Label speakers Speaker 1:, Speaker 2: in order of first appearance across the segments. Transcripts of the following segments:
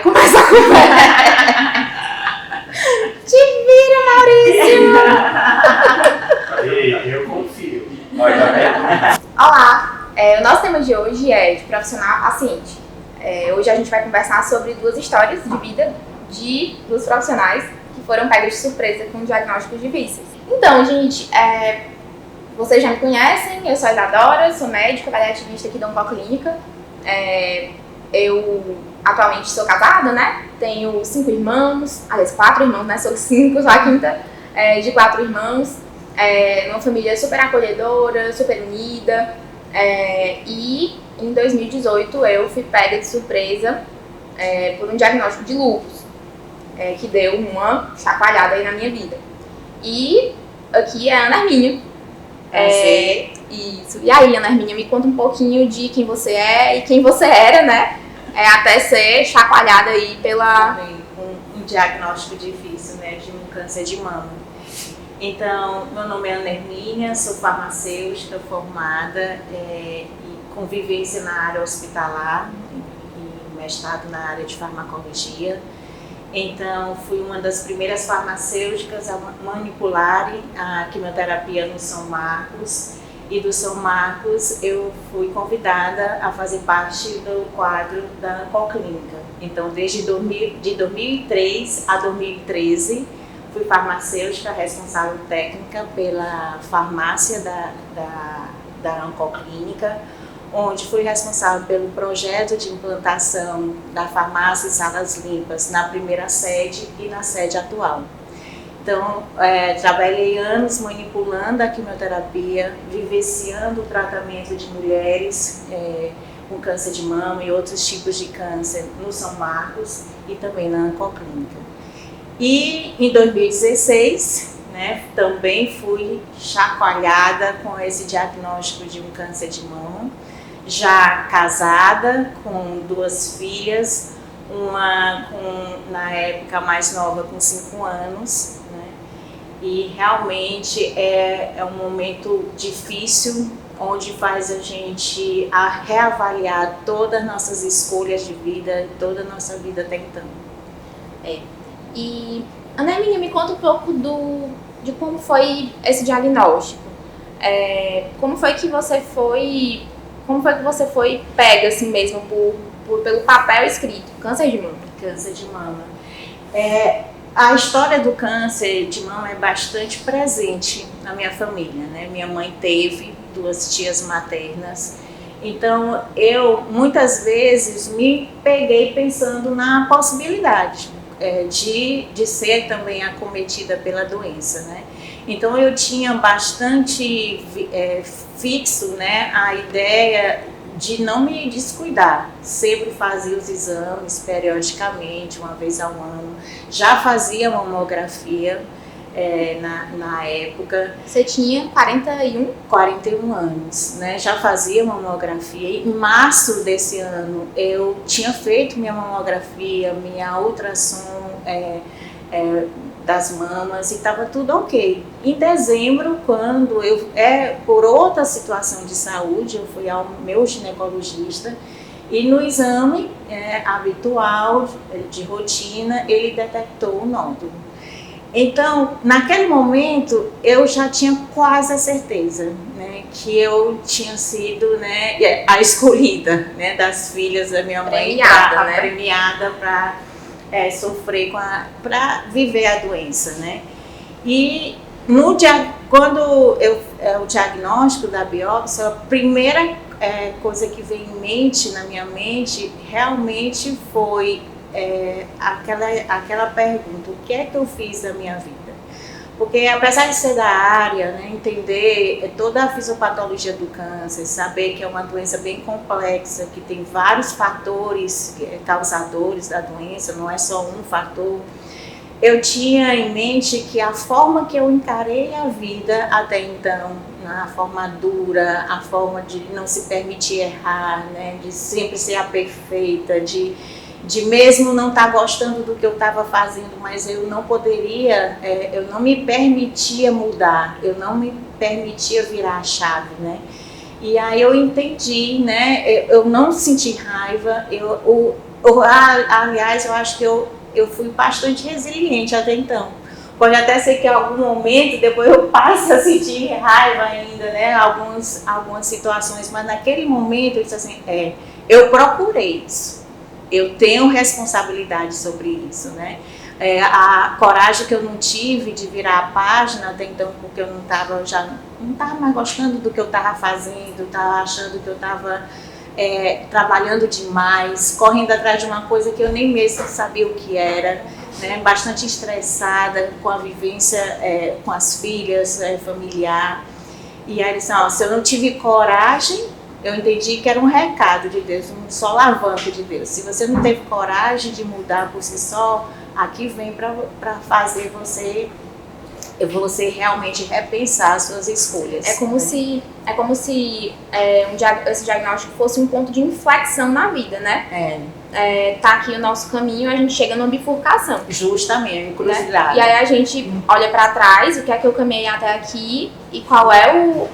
Speaker 1: Aí começa a conversa. Te vira, Maurício!
Speaker 2: Ei, eu confio. Olha,
Speaker 1: Olá, o nosso tema de hoje é de profissional a paciente. Hoje a gente vai conversar sobre duas histórias de vida de duas profissionais que foram pegas de surpresa com diagnósticos difíceis. Então, gente, vocês já me conhecem, eu sou a Isadora, sou médica, paliativista aqui da Oncoclínica. Eu atualmente sou casada, né? Tenho 5 irmãos, aliás, 4 irmãos, né? Sou 5, sou a quinta de 4 irmãos. Uma família super acolhedora, super unida. E em 2018 eu fui pega de surpresa por um diagnóstico de lúpus, que deu uma chacoalhada aí na minha vida. E aqui é a Ana Hermínia. Isso. E aí, Ana Hermínia, me conta um pouquinho de quem você é e quem você era, né? Até ser chacoalhada aí pela...
Speaker 3: Um diagnóstico difícil, né? De um câncer de mama. Então, meu nome é Ana Hermínia, sou farmacêutica formada e com vivência na área hospitalar e mestrado na área de farmacologia. Então, fui uma das primeiras farmacêuticas a manipularem a quimioterapia no São Marcos. E do São Marcos eu fui convidada a fazer parte do quadro da Oncoclínica. Então, desde de 2003 a 2013, fui farmacêutica responsável técnica pela farmácia da Oncoclínica, onde fui responsável pelo projeto de implantação da farmácia e salas limpas na primeira sede e na sede atual. Então, trabalhei anos manipulando a quimioterapia, vivenciando o tratamento de mulheres com câncer de mama e outros tipos de câncer no São Marcos e também na Oncoclínica. E em 2016, né, também fui chacoalhada com esse diagnóstico de um câncer de mama, já casada, com 2 filhas, uma na época mais nova com 5 anos, né? E realmente é um momento difícil, onde faz a gente reavaliar todas as nossas escolhas de vida, toda a nossa vida até então.
Speaker 1: E, Ana Hermínia, me conta um pouco de como foi esse diagnóstico. Como foi que você foi pega assim mesmo pelo papel escrito, câncer de mama?
Speaker 3: Câncer de mama. A história do câncer de mama é bastante presente na minha família, né? Minha mãe teve 2 tias maternas. Então, eu muitas vezes me peguei pensando na possibilidade de ser também acometida pela doença, né? Então, eu tinha bastante fixo, né, a ideia de não me descuidar. Sempre fazia os exames periodicamente, uma vez ao ano. Já fazia mamografia na época.
Speaker 1: Você tinha 41?
Speaker 3: 41 anos, né? Já fazia mamografia. Em março desse ano eu tinha feito minha mamografia, minha ultrassom das mamas e estava tudo ok. Em dezembro, quando por outra situação de saúde, eu fui ao meu ginecologista e no exame habitual, de rotina, ele detectou o nódulo. Então, naquele momento, eu já tinha quase a certeza, né, que eu tinha sido, né, a escolhida, né, das filhas da minha mãe, premiada para sofrer para viver a doença, né? E quando o diagnóstico da biópsia, a primeira coisa que veio na minha mente, realmente foi aquela pergunta: o que é que eu fiz da minha vida? Porque apesar de ser da área, né, entender toda a fisiopatologia do câncer, saber que é uma doença bem complexa, que tem vários fatores causadores da doença, não é só um fator, eu tinha em mente que a forma que eu encarei a vida até então, a forma dura, a forma de não se permitir errar, né, de sempre ser a perfeita, de mesmo não estar gostando do que eu estava fazendo, mas eu não poderia, eu não me permitia mudar, eu não me permitia virar a chave, né? E aí eu entendi, né? Eu não senti raiva, Aliás, eu acho que eu fui bastante resiliente até então. Pode até ser que em algum momento depois eu passe a sentir raiva ainda, né? Algumas situações, mas naquele momento eu disse assim, eu procurei isso. Eu tenho responsabilidade sobre isso, né? A coragem que eu não tive de virar a página até então, porque eu não estava mais gostando do que eu estava fazendo, estava achando que eu estava trabalhando demais, correndo atrás de uma coisa que eu nem mesmo sabia o que era, né? Bastante estressada com a vivência com as filhas, familiar. E aí, se eu não tive coragem, eu entendi que era um recado de Deus, um solavanco de Deus. Se você não teve coragem de mudar por si só, aqui vem para fazer você realmente repensar as suas escolhas.
Speaker 1: É como se esse diagnóstico fosse um ponto de inflexão na vida, né? Tá aqui o nosso caminho, a gente chega numa bifurcação.
Speaker 3: Justamente, encruzilhada.
Speaker 1: Né? E aí a gente olha para trás, o que é que eu caminhei até aqui e qual é o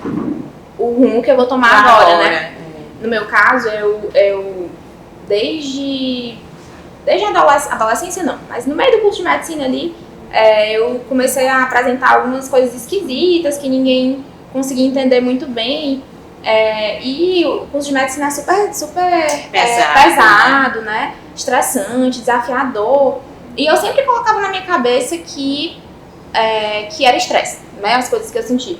Speaker 1: rumo que eu vou tomar agora, né? No meu caso, eu desde a adolescência não, mas no meio do curso de medicina ali, eu comecei a apresentar algumas coisas esquisitas que ninguém conseguia entender muito bem. E o curso de medicina é super pesado, né? Estressante, desafiador. E eu sempre colocava na minha cabeça que era estresse, né? As coisas que eu senti.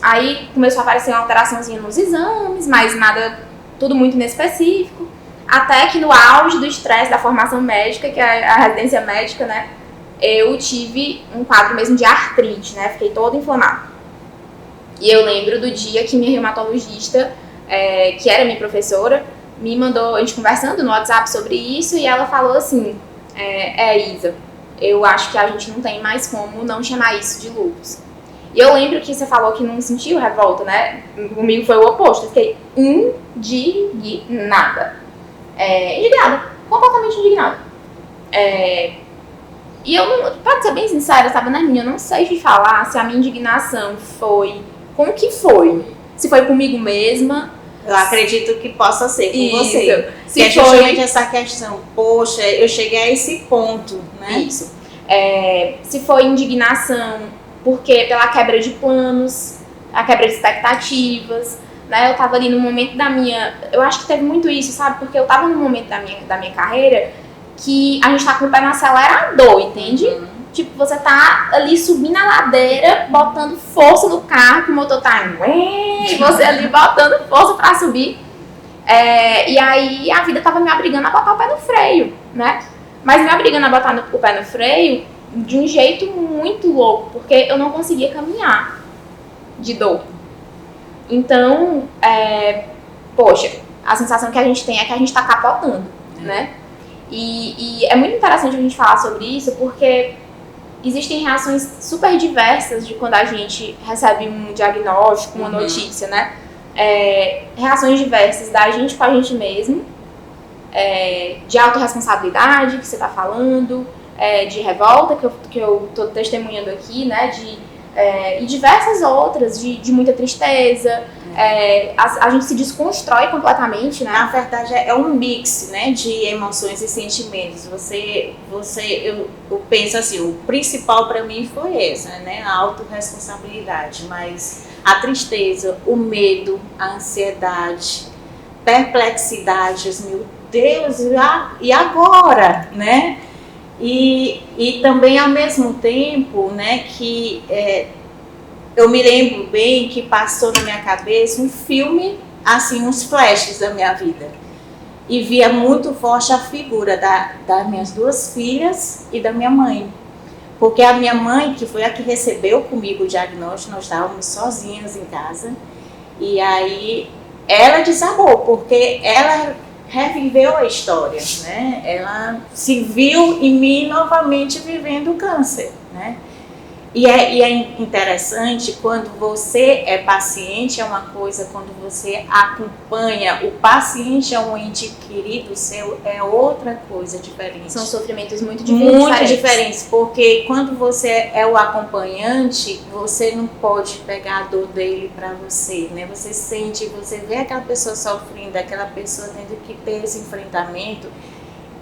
Speaker 1: Aí começou a aparecer uma alteraçãozinha nos exames, mas nada, tudo muito inespecífico. Até que no auge do estresse da formação médica, que é a residência médica, né? Eu tive um quadro mesmo de artrite, né? Fiquei toda inflamada. E eu lembro do dia que minha reumatologista, que era minha professora, me mandou, a gente conversando no WhatsApp sobre isso, e ela falou assim, Isa, eu acho que a gente não tem mais como não chamar isso de lúpus. E eu lembro que você falou que não sentiu revolta, né? Comigo foi o oposto, eu fiquei indignada. Indignada, completamente indignada. E eu não, pra ser bem sincera, sabe, né, minha? Eu não sei te falar se a minha indignação foi, como que foi? Se foi comigo mesma.
Speaker 3: Eu acredito que possa ser com
Speaker 1: isso.
Speaker 3: você.
Speaker 1: Se
Speaker 3: que é justamente essa questão, poxa, eu cheguei a esse ponto, né?
Speaker 1: Isso. Se foi indignação porque pela quebra de planos, a quebra de expectativas, né? Eu tava ali no momento da minha... Eu acho que teve muito isso, sabe? Porque eu tava no momento da minha carreira que a gente tá com o pé no acelerador, entende? Tipo, você tá ali subindo a ladeira, botando força no carro, que o motor tá... E você ali botando força pra subir. E aí a vida tava me obrigando a botar o pé no freio, né? Mas me obrigando a botar o pé no freio de um jeito muito louco, porque eu não conseguia caminhar de dor. Então, poxa, a sensação que a gente tem é que a gente tá capotando, né? E é muito interessante a gente falar sobre isso, porque existem reações super diversas de quando a gente recebe um diagnóstico, uma notícia, né? Reações diversas da gente com a gente mesmo, de autorresponsabilidade, que você tá falando, de revolta, que eu tô testemunhando aqui, né? E diversas outras, de muita tristeza. A gente se desconstrói completamente, né?
Speaker 3: Na verdade, é um mix, né, de emoções e sentimentos. Eu penso assim, o principal para mim foi esse, né? A autorresponsabilidade, mas a tristeza, o medo, a ansiedade, perplexidades, meu Deus, e agora, né? E também ao mesmo tempo, né, que eu me lembro bem que passou na minha cabeça um filme, assim, uns flashes da minha vida. E via muito forte a figura das minhas duas filhas e da minha mãe. Porque a minha mãe, que foi a que recebeu comigo o diagnóstico, nós estávamos sozinhas em casa. E aí ela desabou, porque ela reviveu a história, né? Ela se viu em mim novamente vivendo o câncer, né? E é interessante quando você é paciente, é uma coisa, quando você acompanha, o paciente é um ente querido seu, é outra coisa diferente.
Speaker 1: São sofrimentos muito
Speaker 3: diferentes, porque quando você é o acompanhante, você não pode pegar a dor dele para você, né? Você sente, você vê aquela pessoa sofrendo, aquela pessoa tendo que ter esse enfrentamento,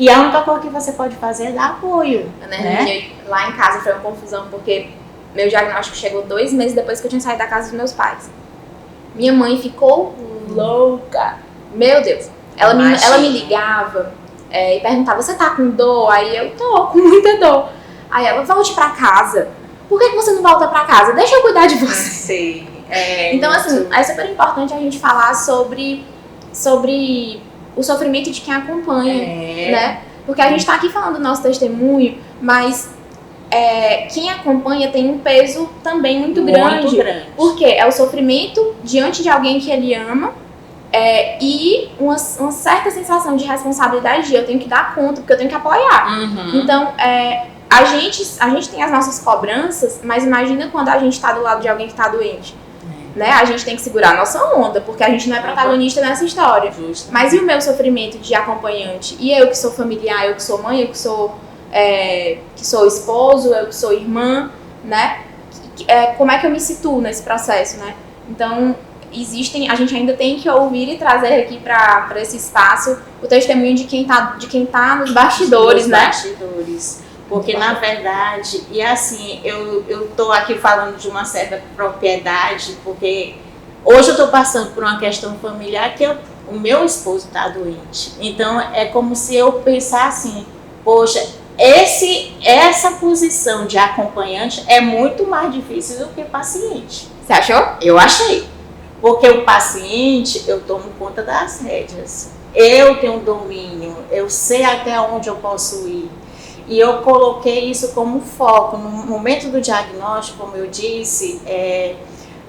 Speaker 3: E a única coisa que você pode fazer é dar apoio.
Speaker 1: Né? Lá em casa foi uma confusão, porque meu diagnóstico chegou 2 meses depois que eu tinha saído da casa dos meus pais. Minha mãe ficou louca. Meu Deus. Ela me ligava e perguntava, você tá com dor? Aí eu, tô com muita dor. Aí ela, volte pra casa. Por que você não volta pra casa? Deixa eu cuidar de você.
Speaker 3: Sim.
Speaker 1: Então, assim, é super importante a gente falar sobre o sofrimento de quem acompanha, né? Porque a gente tá aqui falando do nosso testemunho, mas quem acompanha tem um peso também muito grande. Porque é o sofrimento diante de alguém que ele ama e uma certa sensação de responsabilidade de eu tenho que dar conta, porque eu tenho que apoiar. Então, a gente tem as nossas cobranças, mas imagina quando a gente tá do lado de alguém que tá doente. Né? A gente tem que segurar a nossa onda, porque a gente não é protagonista nessa história. Mas e o meu sofrimento de acompanhante? E eu que sou familiar, eu que sou mãe, eu que sou esposo, eu que sou irmã, né? Como é que eu me situo nesse processo, né? Então, a gente ainda tem que ouvir e trazer aqui para esse espaço o testemunho de quem tá nos bastidores, né?
Speaker 3: Porque, na verdade, e assim, eu tô aqui falando de uma certa propriedade, porque hoje eu tô passando por uma questão familiar que o meu esposo tá doente. Então, é como se eu pensasse assim, poxa, essa posição de acompanhante é muito mais difícil do que paciente.
Speaker 1: Você achou?
Speaker 3: Eu achei. Porque o paciente, eu tomo conta das rédeas. Eu tenho domínio, eu sei até onde eu posso ir. E eu coloquei isso como foco. No momento do diagnóstico, como eu disse,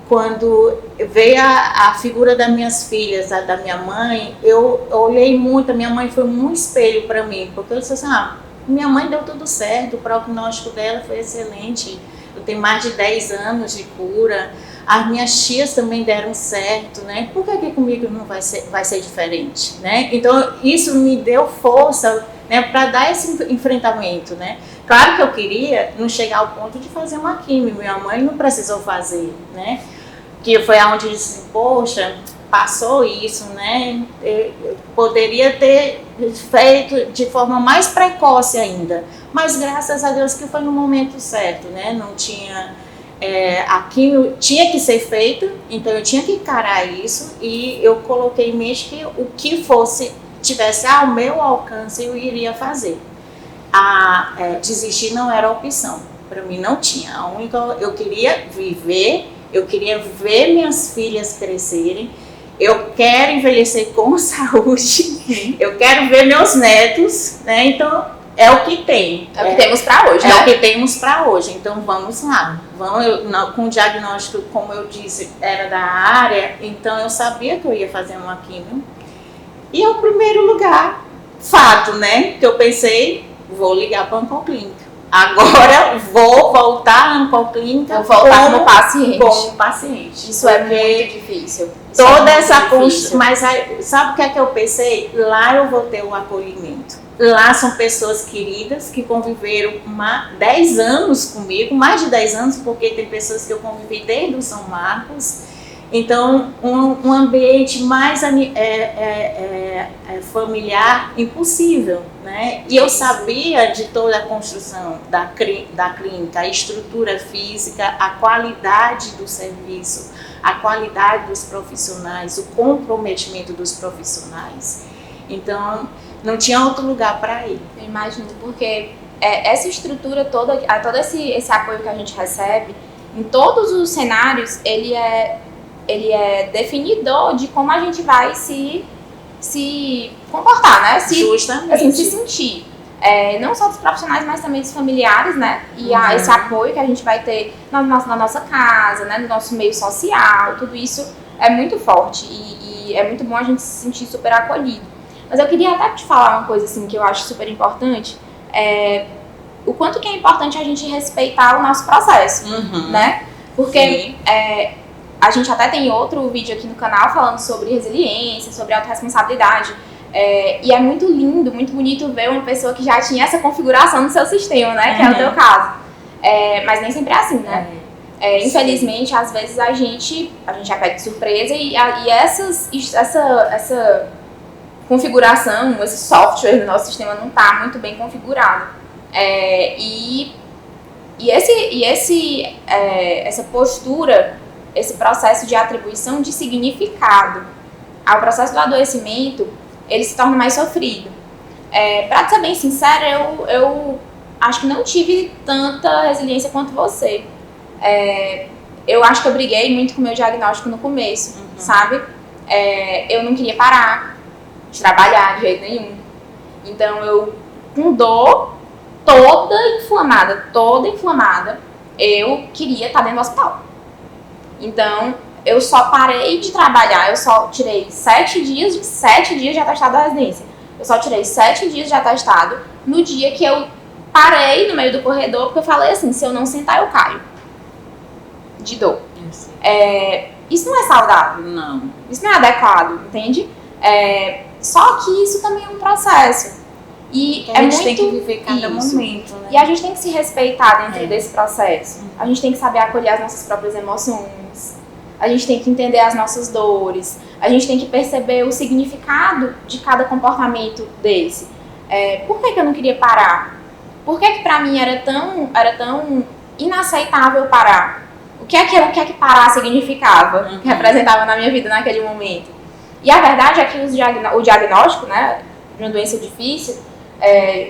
Speaker 3: quando veio a figura das minhas filhas, a da minha mãe, eu olhei muito, a minha mãe foi um espelho para mim, porque eu disse assim, minha mãe deu tudo certo, o prognóstico dela foi excelente, eu tenho mais de 10 anos de cura, as minhas tias também deram certo, né? Por que comigo não vai ser diferente, né? Então, isso me deu força, né, para dar esse enfrentamento, né? Claro que eu queria não chegar ao ponto de fazer uma química, minha mãe não precisou fazer, né? Que foi aonde eu disse, poxa, passou isso, né? Eu poderia ter feito de forma mais precoce ainda, mas graças a Deus que foi no momento certo, né? Não tinha... a química tinha que ser feita, então eu tinha que encarar isso e eu coloquei em mente que o que tivesse ao meu alcance, eu iria fazer. Desistir não era opção, para mim não tinha. Eu queria viver, eu queria ver minhas filhas crescerem, eu quero envelhecer com saúde, eu quero ver meus netos, né? Então é o que tem.
Speaker 1: É o que temos para hoje, né?
Speaker 3: É o que temos para hoje, então vamos lá. Com o diagnóstico, como eu disse, era da área, então eu sabia que eu ia fazer uma quimio. E é o primeiro lugar, fato, né? Que eu pensei, vou ligar para a Oncoclínica. Agora vou voltar à Oncoclínica.
Speaker 1: Vou voltar como paciente.
Speaker 3: Como paciente.
Speaker 1: Isso é muito difícil.
Speaker 3: Toda essa construção. Mas aí, sabe o que é que eu pensei? Lá eu vou ter o acolhimento. Lá são pessoas queridas que conviveram 10 anos comigo, mais de 10 anos, porque tem pessoas que eu convivi desde o São Marcos. Então, um ambiente mais familiar impossível, né? E eu sabia de toda a construção da clínica, a estrutura física, a qualidade do serviço, a qualidade dos profissionais, o comprometimento dos profissionais. Então, não tinha outro lugar para ir.
Speaker 1: Eu imagino, porque essa estrutura toda, todo esse apoio que a gente recebe, em todos os cenários, ele é definidor de como a gente vai se comportar, né?
Speaker 3: Justamente.
Speaker 1: Assim, se sentir. Não só dos profissionais, mas também dos familiares, né? E esse apoio que a gente vai ter na nossa casa, né? No nosso meio social, tudo isso é muito forte e é muito bom a gente se sentir super acolhido. Mas eu queria até te falar uma coisa assim que eu acho super importante, o quanto que é importante a gente respeitar o nosso processo, né? Porque a gente até tem outro vídeo aqui no canal falando sobre resiliência, sobre autorresponsabilidade. E é muito lindo, muito bonito ver uma pessoa que já tinha essa configuração no seu sistema, né? Que é o teu caso. Mas nem sempre é assim, né? Infelizmente, às vezes a gente é pego de surpresa e essa configuração, esse software do nosso sistema não está muito bem configurado. Essa postura, esse processo de atribuição de significado ao processo do adoecimento, ele se torna mais sofrido. Para ser bem sincera, eu acho que não tive tanta resiliência quanto você. Eu acho que eu briguei muito com o meu diagnóstico no começo, sabe? Eu não queria parar de trabalhar de jeito nenhum. Então eu, com dor, toda inflamada, eu queria estar dentro do hospital. Então eu só parei de trabalhar, eu só tirei 7 dias de atestado da residência. Eu só tirei 7 dias de atestado no dia que eu parei no meio do corredor, porque eu falei assim, se eu não sentar eu caio de dor. Isso não é saudável.
Speaker 3: Não.
Speaker 1: Isso não é adequado, entende? Só que isso também é um processo. E
Speaker 3: a gente tem
Speaker 1: muito
Speaker 3: que viver cada momento, né?
Speaker 1: E a gente tem que se respeitar dentro desse processo. A gente tem que saber acolher as nossas próprias emoções. A gente tem que entender as nossas dores. A gente tem que perceber o significado de cada comportamento desse. Por que eu não queria parar? Por que pra mim era tão inaceitável parar? O que é que parar significava? Que representava na minha vida naquele momento? E a verdade é que o diagnóstico, né, de uma doença difícil,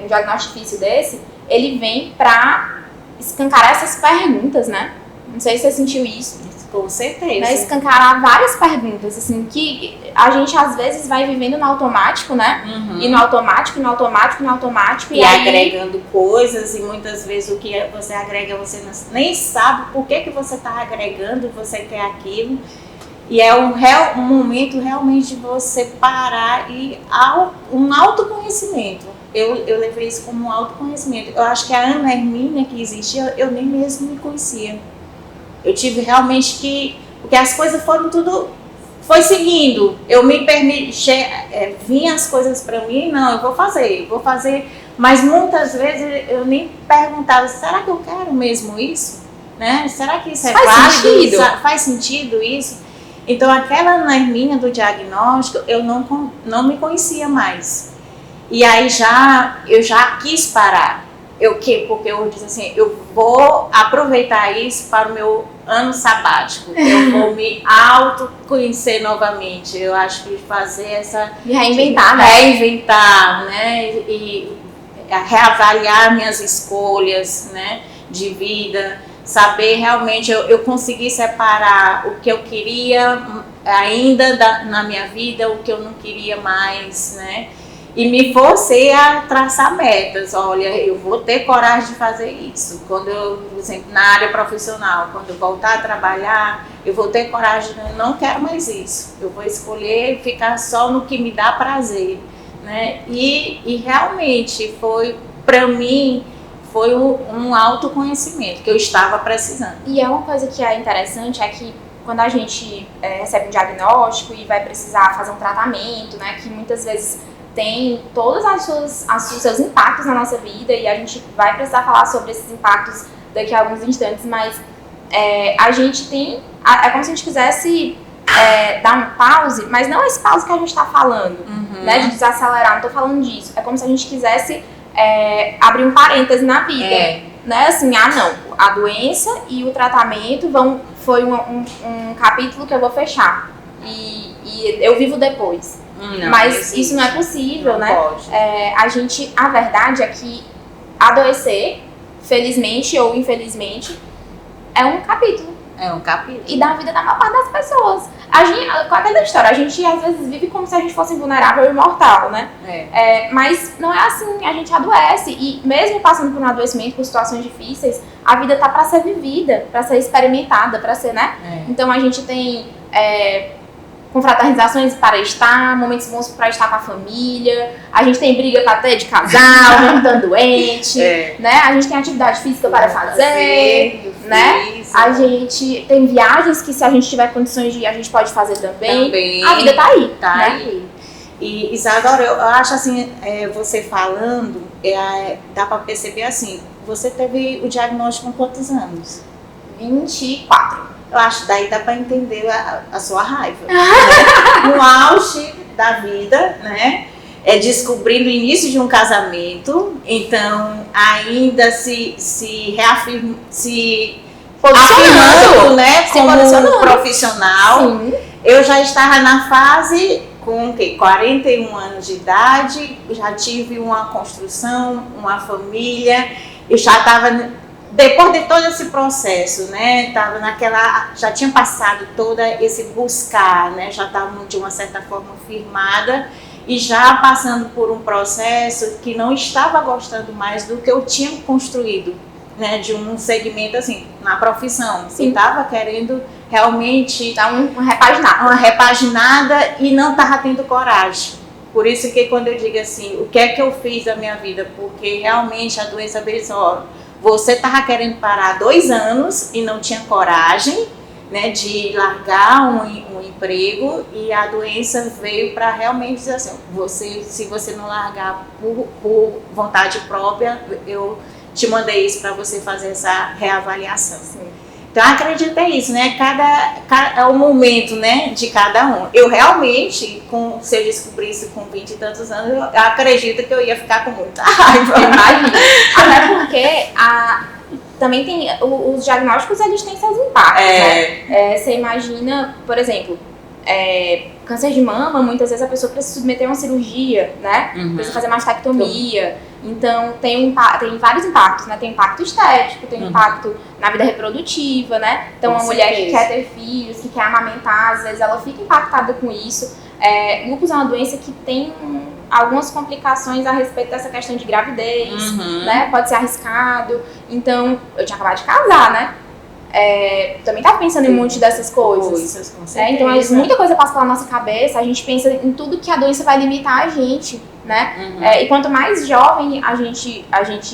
Speaker 1: um diagnóstico difícil desse, ele vem pra escancarar essas perguntas, né? Não sei se você sentiu isso.
Speaker 3: Com certeza.
Speaker 1: Né? Escancarar várias perguntas, assim, que a gente às vezes vai vivendo no automático, né? E no automático.
Speaker 3: E aí agregando coisas, e muitas vezes o que você agrega, você nem sabe por que você está agregando, você quer aquilo. E é um momento realmente de você parar e um autoconhecimento. Eu levei isso como um autoconhecimento. Eu acho que a Ana Hermínia que existia, eu nem mesmo me conhecia. Eu tive realmente que... Porque as coisas foram tudo... Foi seguindo. Eu me permiti... vinham as coisas para mim, não, eu vou fazer. Mas muitas vezes eu nem perguntava, será que eu quero mesmo isso? Né? Será que isso é válido? Faz sentido isso? Então, aquela Ana Hermínia do diagnóstico, eu não me conhecia mais. E aí eu já quis parar. Porque eu disse assim, eu vou aproveitar isso para o meu ano sabático. Eu vou me autoconhecer novamente. Eu acho que fazer essa...
Speaker 1: Reinventar,
Speaker 3: né? E reavaliar minhas escolhas, né, de vida. Saber realmente, eu consegui separar o que eu queria ainda na minha vida, o que eu não queria mais, né? E me forcei a traçar metas. Olha, eu vou ter coragem de fazer isso. Quando eu, por exemplo, na área profissional, quando eu voltar a trabalhar, eu vou ter coragem, eu não quero mais isso. Eu vou escolher ficar só no que me dá prazer, né? E realmente foi, para mim, foi um autoconhecimento que eu estava precisando.
Speaker 1: E é uma coisa que é interessante, é que quando a gente recebe um diagnóstico e vai precisar fazer um tratamento, né, que muitas vezes tem todos os seus impactos na nossa vida, e a gente vai precisar falar sobre esses impactos daqui a alguns instantes, mas a gente tem... É como se a gente quisesse dar um pause, mas não esse pause que a gente está falando, né, de desacelerar, não estou falando disso. É como se a gente quisesse abrir um parêntese na vida, né, assim, não, a doença e o tratamento foi um capítulo que eu vou fechar, e eu vivo depois.
Speaker 3: Não,
Speaker 1: mas isso não é possível,
Speaker 3: não,
Speaker 1: né?
Speaker 3: Pode.
Speaker 1: A verdade é que adoecer, felizmente ou infelizmente, é um capítulo.
Speaker 3: É um capítulo.
Speaker 1: E da vida da maior parte das pessoas. Qual é a história? A gente às vezes vive como se a gente fosse invulnerável e imortal, né? Mas não é assim, a gente adoece. E mesmo passando por um adoecimento, por situações difíceis, a vida tá para ser vivida, para ser experimentada, para ser, né? Então a gente tem... confraternizações para estar, momentos bons para estar com a família, a gente tem briga para ter de casal, mesmo estando doente, né? A gente tem atividade física para fazer, né? A gente tem viagens que, se a gente tiver condições de ir, a gente pode fazer também. A vida tá aí.
Speaker 3: Tá,
Speaker 1: né?
Speaker 3: aí. E Isadora, eu acho assim, você falando, dá para perceber assim, você teve o diagnóstico com quantos anos?
Speaker 1: 24.
Speaker 3: Eu acho que daí dá para entender a sua raiva. Né? No auge da vida, né? Descobrindo o início de um casamento, então ainda se afirmando, né, como profissional.
Speaker 1: Sim.
Speaker 3: Eu já estava na fase com 41 anos de idade, já tive uma construção, uma família, eu já estava, depois de todo esse processo, né, tava já tinha passado todo esse buscar, né, já estava de uma certa forma firmada e já passando por um processo que não estava gostando mais do que eu tinha construído, né, de um segmento assim, na profissão.
Speaker 1: Sim.
Speaker 3: Eu estava querendo realmente
Speaker 1: dar uma repaginada
Speaker 3: e não estava tendo coragem. Por isso que quando eu digo assim, o que é que eu fiz da minha vida? Porque realmente a doença veio assim, ó, você estava querendo parar 2 anos e não tinha coragem, né, de largar um emprego, e a doença veio para realmente dizer assim, se você não largar por vontade própria, eu te mandei isso para você fazer essa reavaliação.
Speaker 1: Sim.
Speaker 3: Então, acredito é isso, né? É o momento, né, de cada um. Eu realmente, se eu descobrisse com 20 e tantos anos, eu acredito que eu ia ficar com muita raiva.
Speaker 1: Imagina. Até porque também tem os diagnósticos, eles têm seus impactos, né? Você imagina, por exemplo, câncer de mama, muitas vezes a pessoa precisa submeter a uma cirurgia, né? Precisa fazer mastectomia. Então, tem vários impactos, né? Tem impacto estético, tem impacto na vida reprodutiva, né? Então, uma mulher que quer ter filhos, que quer amamentar, às vezes ela fica impactada com isso. Lúpus é uma doença que tem algumas complicações a respeito dessa questão de gravidez, né? Pode ser arriscado. Então, eu tinha acabado de casar, né? Também tava pensando em um monte dessas coisas.
Speaker 3: Com certeza.
Speaker 1: Então, muita coisa passa pela nossa cabeça, a gente pensa em tudo que a doença vai limitar a gente, né? E quanto mais jovem a gente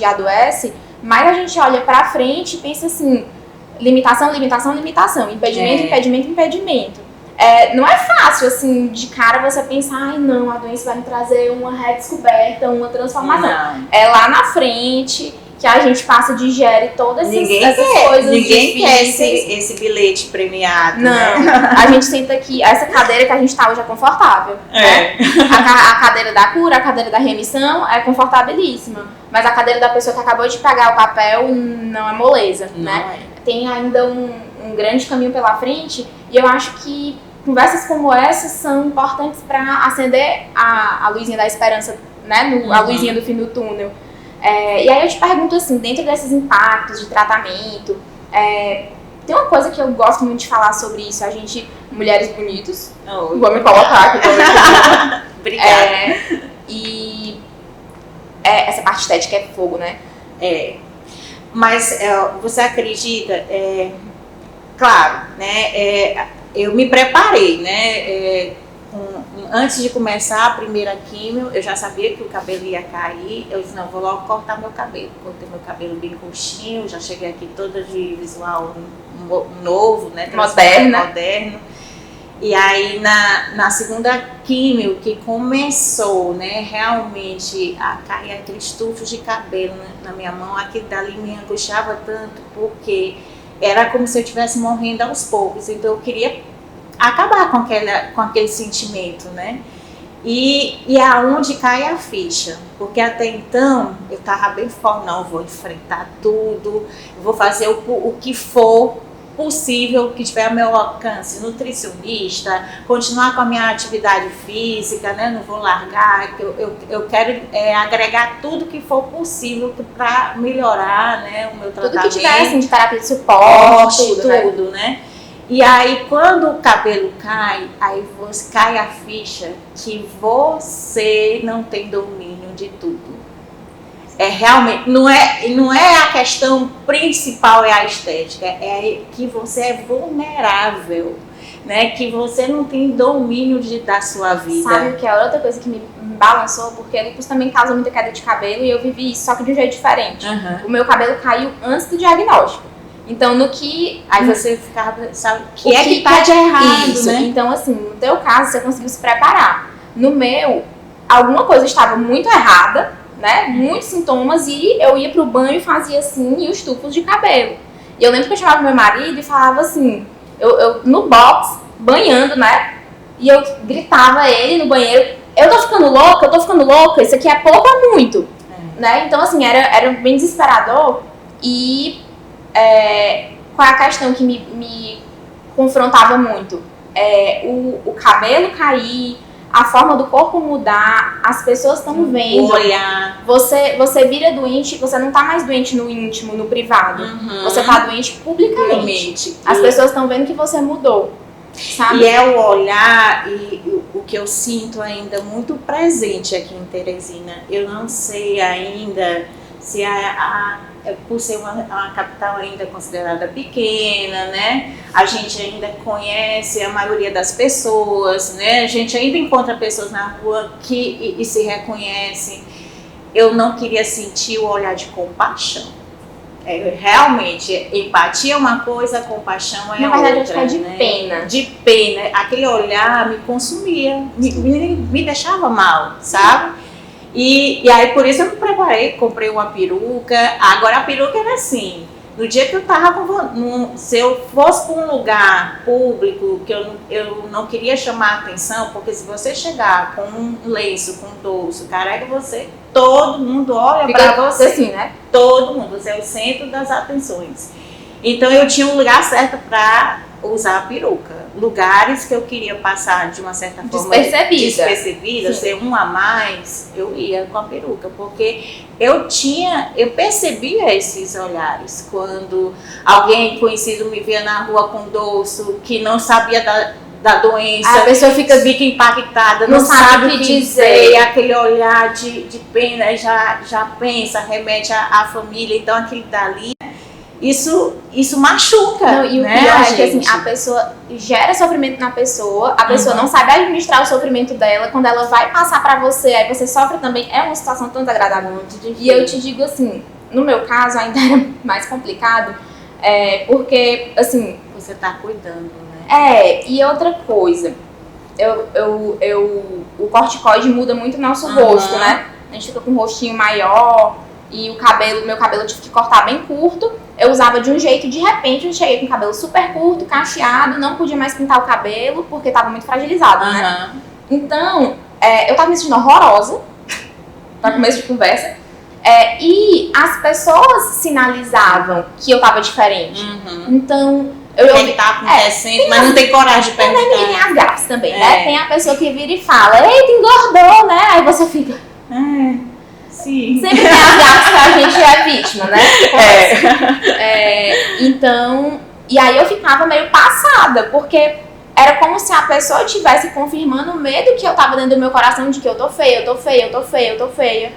Speaker 1: adoece, mais a gente olha pra frente e pensa assim, limitação, impedimento. Não é fácil, assim, de cara você pensar, ai não, a doença vai me trazer uma redescoberta, uma transformação. Não. É lá na frente que a gente passa, digere todas essas coisas.
Speaker 3: Ninguém quer esse bilhete premiado.
Speaker 1: Não, né? A gente senta aqui, essa cadeira que a gente tá hoje é confortável. Né? A cadeira da cura, a cadeira da remissão é confortabilíssima. Mas a cadeira da pessoa que acabou de pegar o papel não é moleza, né? Tem ainda um grande caminho pela frente, e eu acho que conversas como essas são importantes para acender a luzinha da esperança, né? A luzinha do fim do túnel. E aí eu te pergunto assim, dentro desses impactos de tratamento, tem uma coisa que eu gosto muito de falar sobre isso, a gente, mulheres bonitas, vou me colocar aqui.
Speaker 3: Obrigada.
Speaker 1: Essa parte estética é fogo, né?
Speaker 3: Mas você acredita, claro, né, eu me preparei, né, antes de começar a primeira químio, eu já sabia que o cabelo ia cair. Eu disse, não, vou logo cortar meu cabelo. Cortei meu cabelo bem curtinho, já cheguei aqui toda de visual novo, né? Moderno. E aí, na segunda químio, que começou, né, realmente a cair aqueles tufos de cabelo na minha mão, aquilo dali me angustiava tanto, porque era como se eu estivesse morrendo aos poucos. Então, eu queria acabar com aquele sentimento, né? E aonde cai a ficha, porque até então eu estava bem forte, não, eu vou enfrentar tudo, eu vou fazer o que for possível, que tiver ao meu alcance, nutricionista, continuar com a minha atividade física, né? Não vou largar, eu quero agregar tudo que for possível para melhorar, né, o meu tratamento.
Speaker 1: Tudo que tiver, assim, de terapia de suporte,
Speaker 3: tudo, né? E aí, quando o cabelo cai, aí cai a ficha que você não tem domínio de tudo. Realmente, não é a questão principal, é a estética, é que você é vulnerável, né? Que você não tem domínio da sua vida.
Speaker 1: Sabe o que é outra coisa que me balançou? Porque lúpus também causa muita queda de cabelo e eu vivi isso, só que de um jeito diferente. O meu cabelo caiu antes do diagnóstico. Então, aí
Speaker 3: você ficava, sabe, o que tá de errado,
Speaker 1: isso,
Speaker 3: né?
Speaker 1: Então, assim, no teu caso, você conseguiu se preparar. No meu, alguma coisa estava muito errada, né? Muitos sintomas, e eu ia pro banho e fazia assim, e os tufos de cabelo. E eu lembro que eu chamava meu marido e falava assim, eu no box, banhando, né? E eu gritava a ele no banheiro, eu tô ficando louca, isso aqui é pouco ou muito? Né? Então, assim, era bem desesperador. E qual é a questão que me confrontava muito? O cabelo cair, a forma do corpo mudar, as pessoas estão vendo.
Speaker 3: Olhar.
Speaker 1: Você vira doente, você não tá mais doente no íntimo, no privado. Você tá doente publicamente. As pessoas estão vendo que você mudou. Sabe?
Speaker 3: E é o olhar e o que eu sinto ainda muito presente aqui em Teresina. Eu não sei ainda se por ser uma capital ainda considerada pequena, né? A gente ainda conhece a maioria das pessoas, né? A gente ainda encontra pessoas na rua que se reconhecem. Eu não queria sentir o olhar de compaixão. Realmente, empatia é uma coisa, compaixão é outra.
Speaker 1: Na verdade, acho que é de pena.
Speaker 3: De pena. Aquele olhar me consumia, me deixava mal, sabe? E aí, por isso eu me preparei, comprei uma peruca. Agora, a peruca era assim, no dia que eu tava se eu fosse para um lugar público, que eu não queria chamar atenção, porque se você chegar com um lenço, com um dorso, carrega você, todo mundo olha para você.
Speaker 1: Assim, né?
Speaker 3: Todo mundo, você é o centro das atenções. Então eu tinha um lugar certo para usar a peruca. Lugares que eu queria passar de uma certa forma despercebida, ser um a mais, eu ia com a peruca, porque eu percebia esses olhares. Quando alguém conhecido me via na rua com dorso, que não sabia da doença,
Speaker 1: a pessoa fica
Speaker 3: impactada, não sabe o que dizer, aquele olhar de pena, já pensa, remete à família, então aquele dali, isso machuca.
Speaker 1: Não, e o pior é que assim, a pessoa gera sofrimento na pessoa, a pessoa não sabe administrar o sofrimento dela, quando ela vai passar pra você, aí você sofre também, é uma situação tão desagradável. E eu te digo assim, no meu caso ainda era mais complicado, porque assim...
Speaker 3: Você tá cuidando, né?
Speaker 1: E outra coisa, o corticoide muda muito o nosso rosto, né? A gente fica com um rostinho maior e meu cabelo eu tive que cortar bem curto. Eu usava de um jeito, de repente eu cheguei com o cabelo super curto, cacheado, não podia mais pintar o cabelo porque tava muito fragilizado, né? Então, eu tava me sentindo horrorosa, pra começo de conversa, e as pessoas sinalizavam que eu tava diferente. Então...
Speaker 3: Ele tá acontecendo, mas não tem coragem de perguntar.
Speaker 1: E tem as gatas também, né? Tem a pessoa que vira e fala, eita, engordou, né? Aí você fica...
Speaker 3: Sim.
Speaker 1: Sempre tem as gatas que a gente é vítima, né? Então, e aí eu ficava meio passada, porque era como se a pessoa estivesse confirmando o medo que eu tava dentro do meu coração de que eu tô feia, eu tô feia, eu tô feia, eu tô feia.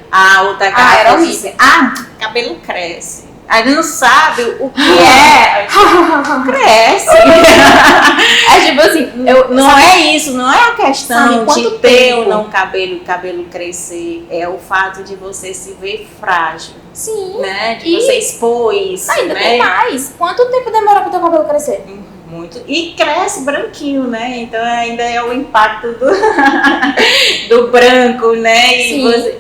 Speaker 3: Outra gata
Speaker 1: era horrível.
Speaker 3: Cabelo cresce. Aí não sabe o que é. Cresce.
Speaker 1: Tipo assim,
Speaker 3: não é isso, não é a questão de ter ou não cabelo crescer. É o fato de você se ver frágil.
Speaker 1: Sim.
Speaker 3: Né? De você expor isso.
Speaker 1: Ainda
Speaker 3: né?
Speaker 1: tem mais. Quanto tempo demora pro teu cabelo crescer?
Speaker 3: Muito. E cresce branquinho, né? Então ainda é o impacto do branco, né?
Speaker 1: Sim.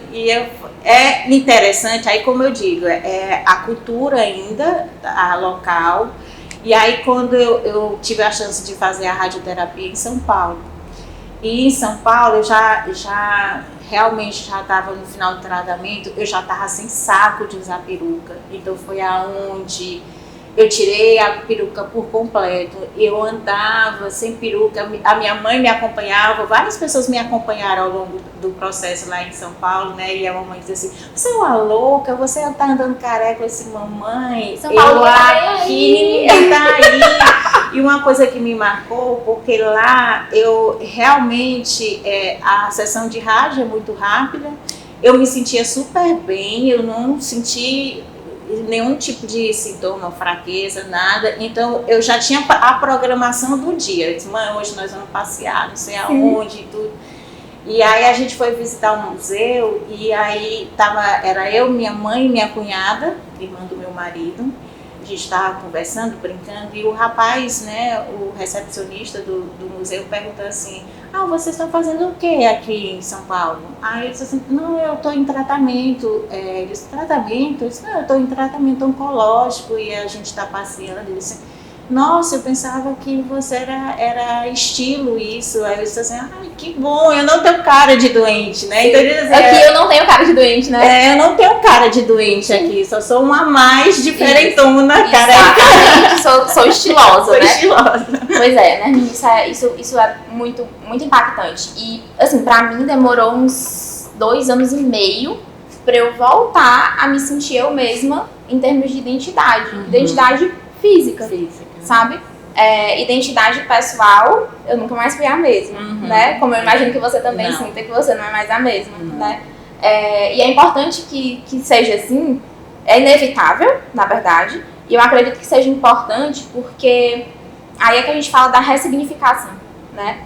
Speaker 3: É interessante, aí como eu digo, a cultura ainda, a local. E aí quando eu tive a chance de fazer a radioterapia em São Paulo. E em São Paulo eu realmente já estava no final do tratamento, eu já estava sem saco de usar peruca. Então foi aonde eu tirei a peruca por completo, eu andava sem peruca, a minha mãe me acompanhava, várias pessoas me acompanharam ao longo do processo lá em São Paulo, né? E a mamãe dizia assim, você é uma louca, você tá andando careca assim, mamãe,
Speaker 1: São Paulo
Speaker 3: eu aqui, ninguém tá aí. E uma coisa que me marcou, porque lá eu realmente, a sessão de rádio é muito rápida, eu me sentia super bem, eu não senti nenhum tipo de sintoma, fraqueza, nada. Então eu já tinha a programação do dia. Eu disse, mãe, hoje nós vamos passear, não sei aonde e tudo. E aí a gente foi visitar um museu e aí era eu, minha mãe e minha cunhada, irmã do meu marido. A gente estava conversando, brincando, e o rapaz, né, o recepcionista do museu perguntou assim, vocês estão fazendo o que aqui em São Paulo? Aí eu disse assim, não, eu estou em tratamento. Ele disse, tratamento? Eu disse, não, eu estou em tratamento oncológico e a gente está passeando. Ele disse, nossa, eu pensava que você era estilo isso. Aí eu disse assim, ai, que bom, eu não tenho cara de doente, né? Então,
Speaker 1: aqui eu não tenho cara de doente, né?
Speaker 3: Eu não tenho cara de doente aqui, só sou uma mais diferentona, cara.
Speaker 1: Exatamente, sou estilosa,
Speaker 3: sou
Speaker 1: né?
Speaker 3: estilosa.
Speaker 1: Pois é, né? Isso é muito, muito impactante. E, assim, pra mim demorou uns 2 anos e meio pra eu voltar a me sentir eu mesma em termos de identidade. Identidade física. Sabe? Identidade pessoal, eu nunca mais fui a mesma, né? Como eu imagino que você também sinta que você não é mais a mesma, né? E é importante que seja assim, é inevitável, na verdade, e eu acredito que seja importante porque aí é que a gente fala da ressignificação, né?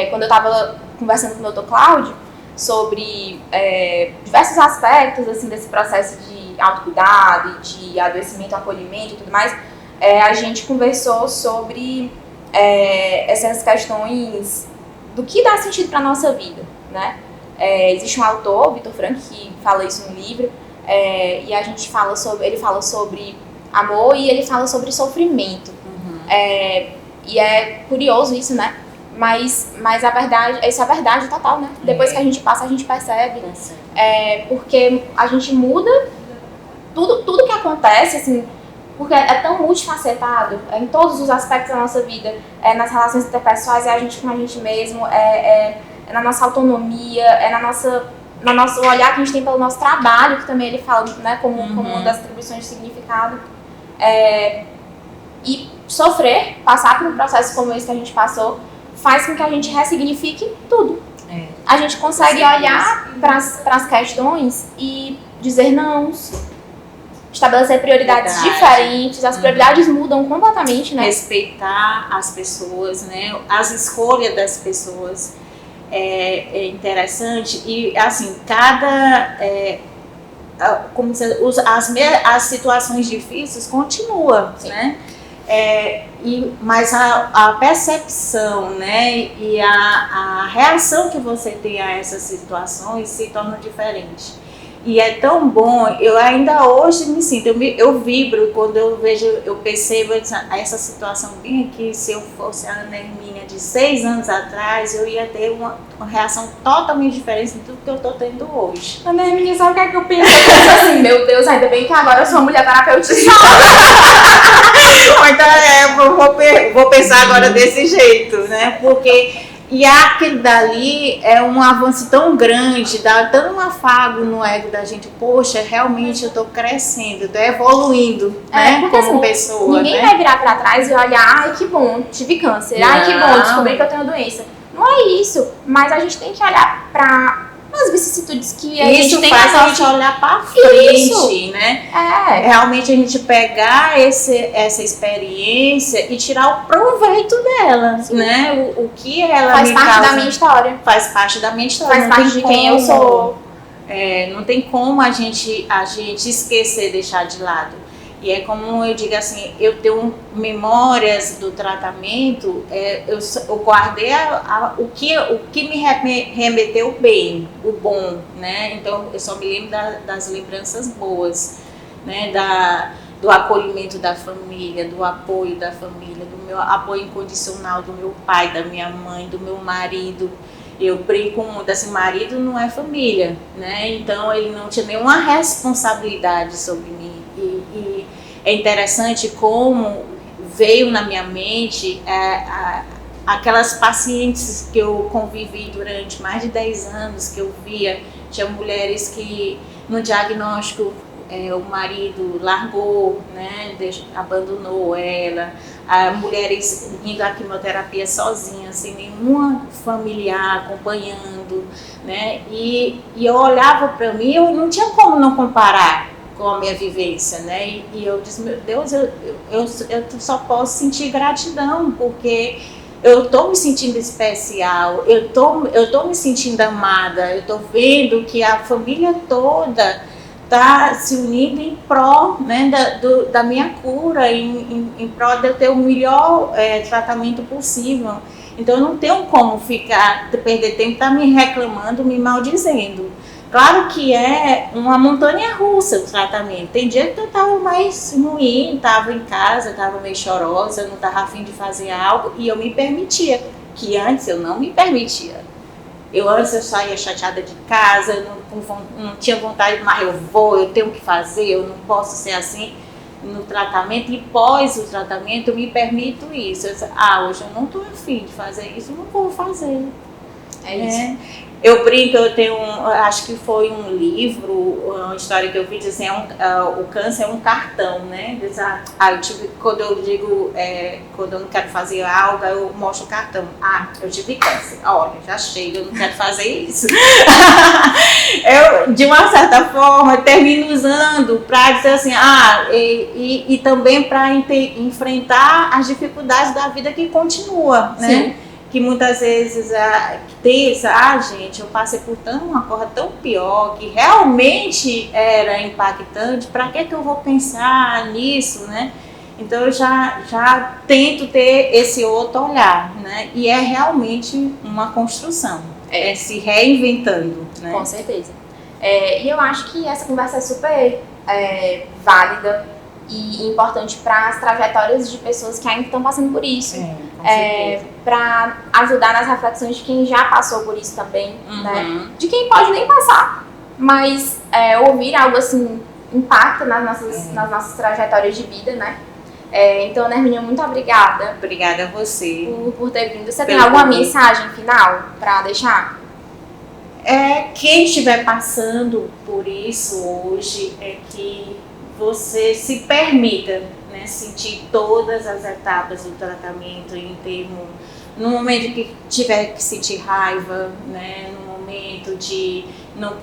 Speaker 1: Quando eu estava conversando com o Dr. Cláudio sobre diversos aspectos assim, desse processo de autocuidado e de adoecimento, acolhimento e tudo mais, a gente conversou sobre essas questões do que dá sentido para a nossa vida, né? Existe um autor, Viktor Frankl, que fala isso no livro, e a gente ele fala sobre amor e ele fala sobre sofrimento. E é curioso isso, né? Mas a verdade, isso é a verdade total, né? Depois que a gente passa, a gente percebe. Porque a gente muda tudo que acontece, assim, porque é tão multifacetado, em todos os aspectos da nossa vida, nas relações interpessoais, é a gente com a gente mesmo, na nossa autonomia, no nosso olhar que a gente tem pelo nosso trabalho, que também ele fala, né, como uma das atribuições de significado. E sofrer, passar por um processo como esse que a gente passou, faz com que a gente ressignifique tudo. A gente consegue olhar para as questões e dizer não, estabelecer prioridades diferentes, as prioridades mudam completamente, né?
Speaker 3: Respeitar as pessoas, né? As escolhas das pessoas é interessante e, assim, como se, as situações difíceis continuam, né? Mas a percepção, né, e a reação que você tem a essas situações se torna diferente. E é tão bom, eu ainda hoje me sinto, eu vibro quando eu percebo essa situação bem aqui. Se eu fosse a Ana Hermínia de 6 anos atrás, eu ia ter uma reação totalmente diferente do que eu estou tendo hoje.
Speaker 1: Ana Hermínia, sabe o que é que eu penso? Eu penso assim, meu Deus, ainda bem que agora eu sou uma mulher terapeutizada.
Speaker 3: Então eu vou pensar agora desse jeito, né? Porque... E aquele dali é um avanço tão grande, dá tanto um afago no ego da gente. Poxa, realmente eu estou crescendo, estou evoluindo, né, como assim, pessoa.
Speaker 1: Ninguém vai virar para trás e olhar, ai que bom, tive câncer, ai que bom, descobri que eu tenho doença. Não é isso, mas a gente tem que olhar para as vicissitudes que a gente tem.
Speaker 3: Isso faz a gente olhar para frente, né? Realmente a gente pegar essa experiência e tirar o proveito dela, né? O que ela
Speaker 1: faz parte da minha história.
Speaker 3: Faz parte da minha história.
Speaker 1: Faz parte de quem eu sou.
Speaker 3: Não tem como a gente esquecer, deixar de lado. E é como eu digo assim, eu tenho memórias do tratamento, eu guardei o que me remeteu bem, o bom, né? Então eu só me lembro das lembranças boas, né? Do acolhimento da família, do apoio da família, do meu apoio incondicional do meu pai, da minha mãe, do meu marido. Eu brinco muito, assim, marido não é família, né? Então ele não tinha nenhuma responsabilidade sobre mim. E é interessante como veio na minha mente aquelas pacientes que eu convivi durante mais de 10 anos, que eu via, tinha mulheres que no diagnóstico o marido largou, né, abandonou ela, mulheres indo à quimioterapia sozinhas, sem nenhuma familiar acompanhando, né, e eu olhava para mim, eu não tinha como não comparar com a minha vivência, né, e eu disse, meu Deus, eu só posso sentir gratidão, porque eu estou me sentindo especial, eu tô me sentindo amada, eu estou vendo que a família toda está se unindo em pró, né, da minha cura, em pró de eu ter o melhor tratamento possível. Então eu não tenho como perder tempo me reclamando, me maldizendo, Claro que é uma montanha russa o tratamento. Tem dia que eu estava mais ruim, estava em casa, estava meio chorosa, não estava afim de fazer algo e eu me permitia, que antes eu não me permitia. Antes eu saía chateada de casa, não tinha vontade, mas eu tenho que fazer, eu não posso ser assim no tratamento. E pós o tratamento eu me permito isso. Hoje eu não estou afim de fazer isso, não vou fazer.
Speaker 1: É isso.
Speaker 3: Eu brinco, acho que foi um livro, uma história que eu vi, dizendo o câncer é um cartão, né? Quando eu digo, quando eu não quero fazer algo, eu mostro o cartão. Eu tive câncer, olha, já chega, eu não quero fazer isso. Eu, de uma certa forma, termino usando para dizer assim, e também para enfrentar as dificuldades da vida que continua, né?
Speaker 1: Sim.
Speaker 3: Que muitas vezes gente, eu passei por uma coisa tão pior, que realmente era impactante, para que eu vou pensar nisso, né? Então eu já tento ter esse outro olhar, né? E é realmente uma construção, é se reinventando, né?
Speaker 1: Com certeza. E eu acho que essa conversa é super válida e importante para as trajetórias de pessoas que ainda estão passando por isso. Para ajudar nas reflexões de quem já passou por isso também, né? De quem pode nem passar, mas ouvir algo assim impacta nas nossas trajetórias de vida, né? Então, Ana Hermínia, muito obrigada.
Speaker 3: Obrigada a você.
Speaker 1: Por ter vindo. Você tem alguma mensagem final para deixar?
Speaker 3: Quem estiver passando por isso hoje, é que você se permita, né, sentir todas as etapas do tratamento no momento que tiver que sentir raiva, né, no momento de não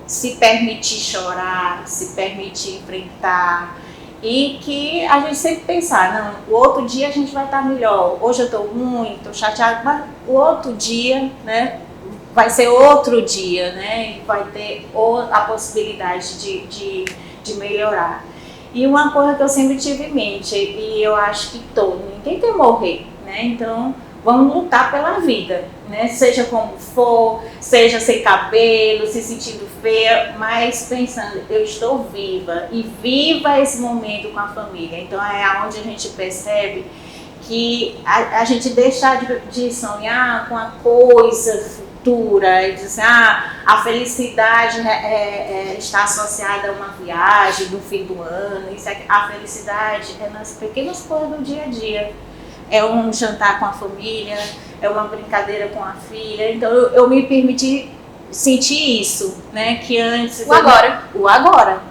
Speaker 3: se permitir chorar, se permitir enfrentar, e que a gente sempre pensar, o outro dia a gente vai estar melhor, hoje eu estou ruim, estou chateada, mas o outro dia, né, vai ser outro dia, né, e vai ter a possibilidade de melhorar. E uma coisa que eu sempre tive em mente, e eu acho que ninguém quer morrer, né? Então vamos lutar pela vida, né? Seja como for, seja sem cabelo, se sentindo feia, mas pensando, eu estou viva, e viva esse momento com a família. Então é onde a gente percebe que a gente deixar de sonhar com a coisa futura e dizer, a felicidade está associada a uma viagem no fim do ano. A felicidade é nas pequenas coisas do dia a dia. É um jantar com a família, é uma brincadeira com a filha. Então eu me permiti sentir isso, né? Que antes... O agora.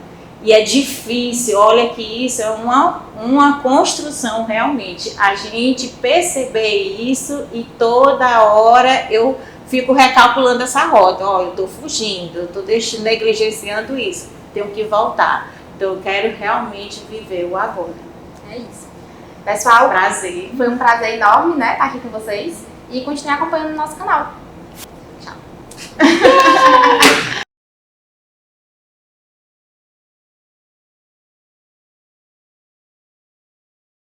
Speaker 3: E é difícil, olha que isso é uma construção realmente. A gente perceber isso e toda hora eu fico recalculando essa rota. Eu estou fugindo, eu estou negligenciando isso. Tenho que voltar. Então eu quero realmente viver o agora.
Speaker 1: É isso. Pessoal,
Speaker 3: prazer.
Speaker 1: Foi um prazer enorme, né, estar aqui com vocês. E continue acompanhando o nosso canal.